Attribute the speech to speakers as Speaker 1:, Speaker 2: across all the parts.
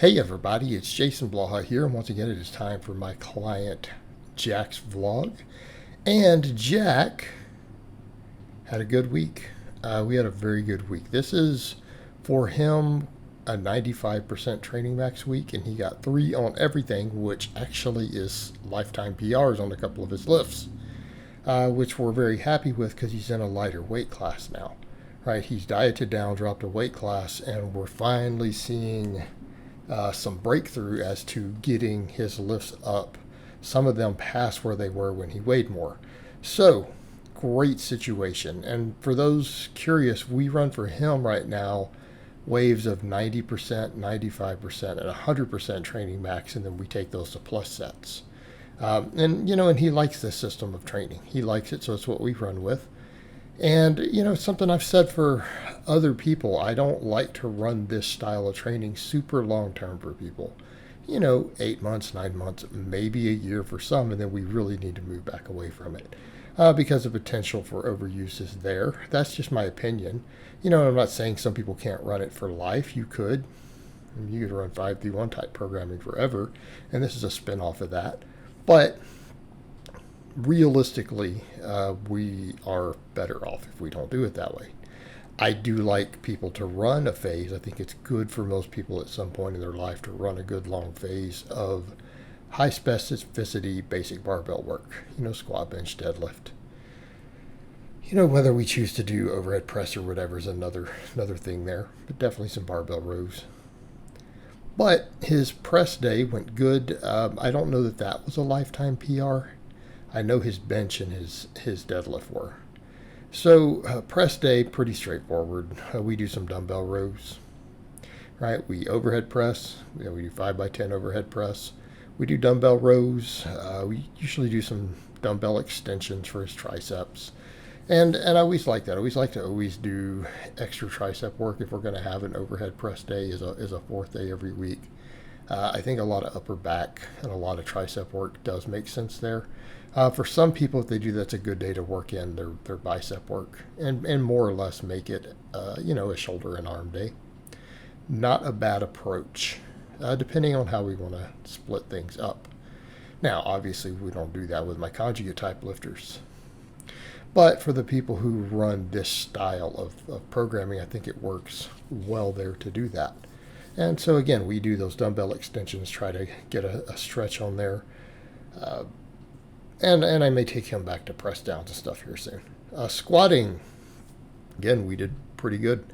Speaker 1: Hey everybody, it's Jason Blaha here, and once again it is time for my client Jack's vlog. And Jack had a good week. We had a very good week. This is, for him, a 95% training max week, and he got 3 on everything, which actually is lifetime PRs on a couple of his lifts, which we're very happy with because he's in a lighter weight class now. Right, he's dieted down, dropped a weight class, and we're finally seeing some breakthrough as to getting his lifts up. Some of them past where they were when he weighed more. So, great situation. And for those curious, we run for him right now waves of 90%, 95%, and 100% training max, and then we take those to plus sets. And he likes this system of training. He likes it, so it's what we run with. And, something I've said for other people, I don't like to run this style of training super long term for people. 8 months, 9 months, maybe a year for some, and then we really need to move back away from it because the potential for overuse is there. That's just my opinion. I'm not saying some people can't run it for life. You could. You could run 5-3-1 type programming forever, and this is a spin off of that. But realistically, we are better off if we don't do it that way. I do like people to run a phase. I think it's good for most people at some point in their life to run a good long phase of high specificity basic barbell work. Squat, bench, deadlift. Whether we choose to do overhead press or whatever is another thing there, but definitely some barbell rows. But his press day went good. I don't know that was a lifetime PR. I know his bench and his deadlift were. So press day, pretty straightforward. We do some dumbbell rows, right? We overhead press. We do 5x10 overhead press. We do dumbbell rows. We usually do some dumbbell extensions for his triceps. And I always like that. I always like to do extra tricep work if we're going to have an overhead press day is a fourth day every week. I think a lot of upper back and a lot of tricep work does make sense there. For some people, if they do, that's a good day to work in their bicep work and more or less make it, a shoulder and arm day. Not a bad approach, depending on how we want to split things up. Now, obviously, we don't do that with my conjugate type lifters. But for the people who run this style of programming, I think it works well there to do that. And so, again, we do those dumbbell extensions, try to get a stretch on there. And I may take him back to press downs and stuff here soon. Squatting, again, we did pretty good.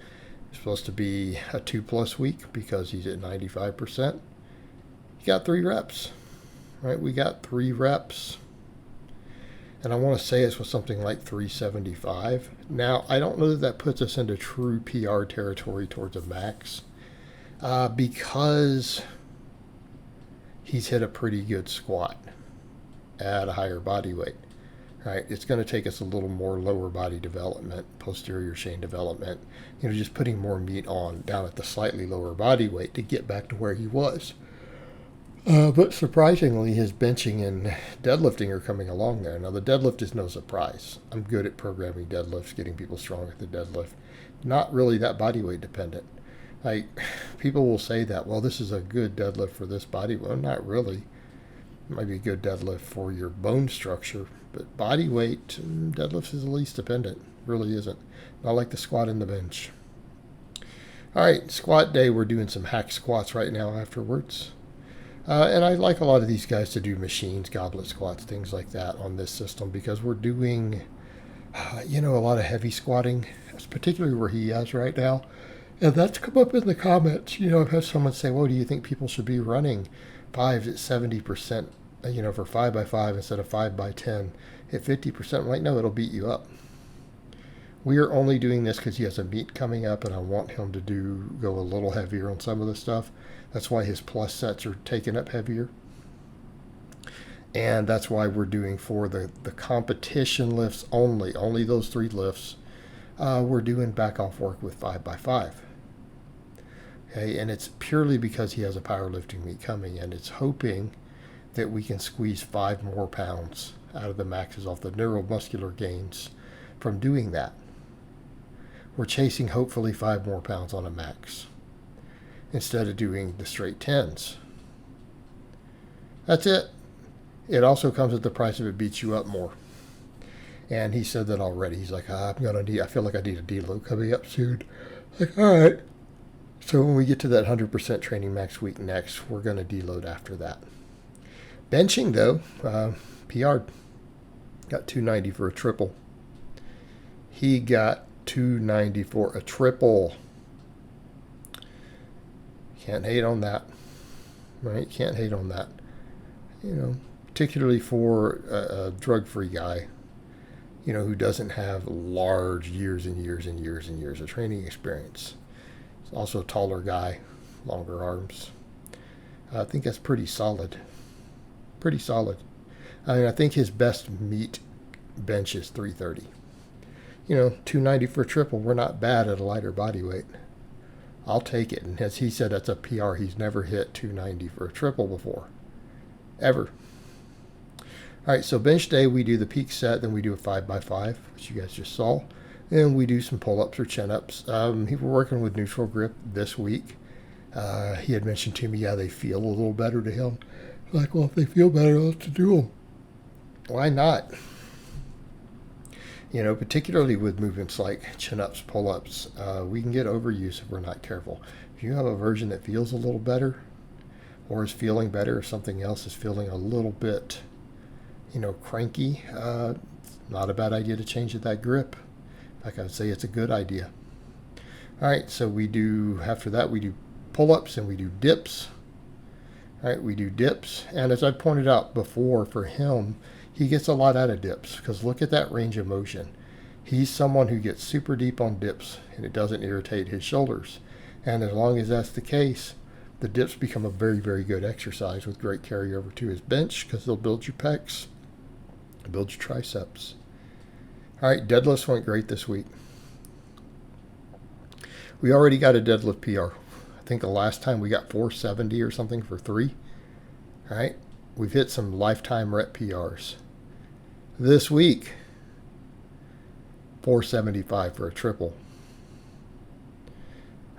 Speaker 1: It's supposed to be a 2+ week because he's at 95%. He got 3 reps, right? We got 3 reps. And I want to say it was something like 375. Now, I don't know that puts us into true PR territory towards a max because he's hit a pretty good squat at a higher body weight, right? It's going to take us a little more lower body development, posterior chain development, just putting more meat on down at the slightly lower body weight to get back to where he was. But surprisingly, his benching and deadlifting are coming along there. Now, the deadlift is no surprise. I'm good at programming deadlifts, getting people strong at the deadlift. Not really that body weight dependent. Like, people will say that, well, this is a good deadlift for this body. Well, not really. It might be a good deadlift for your bone structure, but body weight, deadlift is the least dependent. Really isn't. Not like the squat and the bench. All right, squat day. We're doing some hack squats right now afterwards. And I like a lot of these guys to do machines, goblet squats, things like that on this system because we're doing, a lot of heavy squatting, particularly where he is right now. And that's come up in the comments. I've had someone say, well, do you think people should be running 5 at 70%, for 5x5 instead of 5x10 at 50%? I'm like, no, it'll beat you up. We are only doing this because he has a meet coming up, and I want him to go a little heavier on some of the stuff. That's why his plus sets are taken up heavier. And that's why we're doing for the competition lifts only those 3 lifts, we're doing back off work with 5x5. Okay, and it's purely because he has a powerlifting meet coming, and it's hoping that we can squeeze 5 more pounds out of the maxes off the neuromuscular gains from doing that. We're chasing hopefully 5 more pounds on a max. instead of doing the straight 10s. That's it. It also comes at the price of it beats you up more. And he said that already. He's like, I feel like I need a deload coming up soon. Like, all right. So when we get to that 100% training max week next, we're going to deload after that. Benching, though, PR'd. Got 290 for a triple. He got 290 for a triple. Can't hate on that. Right? Can't hate on that. You know, particularly for a drug-free guy, you know, who doesn't have large years and years and years and years of training experience. He's also a taller guy, longer arms. I think that's pretty solid. Pretty solid. I mean, I think his best meet bench is 330. You know, 290 for a triple. We're not bad at a lighter body weight. I'll take it. And as he said, that's a PR. He's never hit 290 for a triple before. Ever. All right, so bench day, we do the peak set, then we do a 5x5, which you guys just saw. And we do some pull-ups or chin-ups. He was working with neutral grip this week. He had mentioned to me, yeah, they feel a little better to him. Like, well, if they feel better, let's do them. Why not? You know, particularly with movements like chin-ups, pull-ups, we can get overuse if we're not careful. If you have a version that feels a little better, or is feeling better, or something else is feeling a little bit, you know, cranky, not a bad idea to change that grip. In fact, I would say it's a good idea. All right, so we do, after that, we do pull-ups and we do dips. All right, we do dips. And as I pointed out before, for him, he gets a lot out of dips because look at that range of motion. He's someone who gets super deep on dips and it doesn't irritate his shoulders. And as long as that's the case, the dips become a very, very good exercise with great carryover to his bench because they'll build your pecs, build your triceps. All right, deadlifts went great this week. We already got a deadlift PR. I think the last time we got 470 or something for 3. All right, we've hit some lifetime rep PRs. This week, 475 for a triple.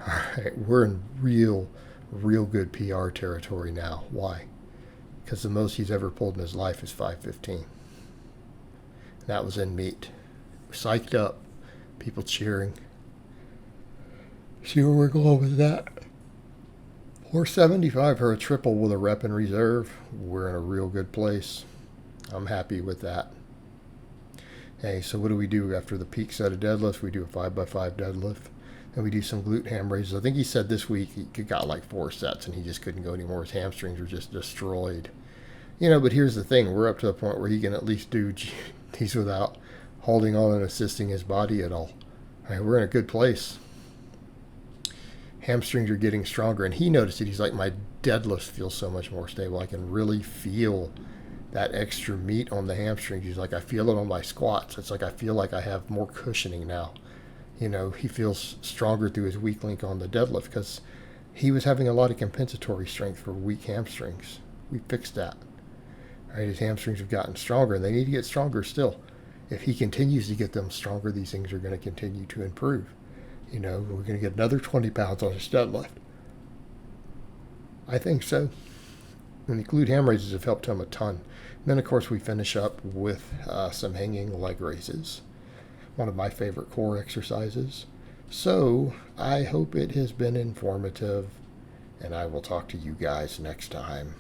Speaker 1: All right, we're in real good PR territory now. Why? Because the most he's ever pulled in his life is 515. That was in meet. Psyched up. People cheering. See where we're going with that. 475 for a triple with a rep in reserve. We're in a real good place. I'm happy with that. Hey, so what do we do after the peak set of deadlifts? We do a 5x5 deadlift. And we do some glute ham raises. I think he said this week he got like 4 sets and he just couldn't go anymore. His hamstrings were just destroyed. You know, but here's the thing. We're up to the point where he can at least do these without holding on and assisting his body at all. All right, we're in a good place. Hamstrings are getting stronger. And he noticed it. He's like, my deadlifts feel so much more stable. I can really feel that extra meat on the hamstrings. He's like, I feel it on my squats. It's like I feel like I have more cushioning now. You know, he feels stronger through his weak link on the deadlift because he was having a lot of compensatory strength for weak hamstrings. We fixed that. All right, his hamstrings have gotten stronger and they need to get stronger still. If he continues to get them stronger, these things are going to continue to improve. You know, we're going to get another 20 pounds on his deadlift. I think so. And the glute ham raises have helped him a ton. And then, of course, we finish up with some hanging leg raises. One of my favorite core exercises. So I hope it has been informative, and I will talk to you guys next time.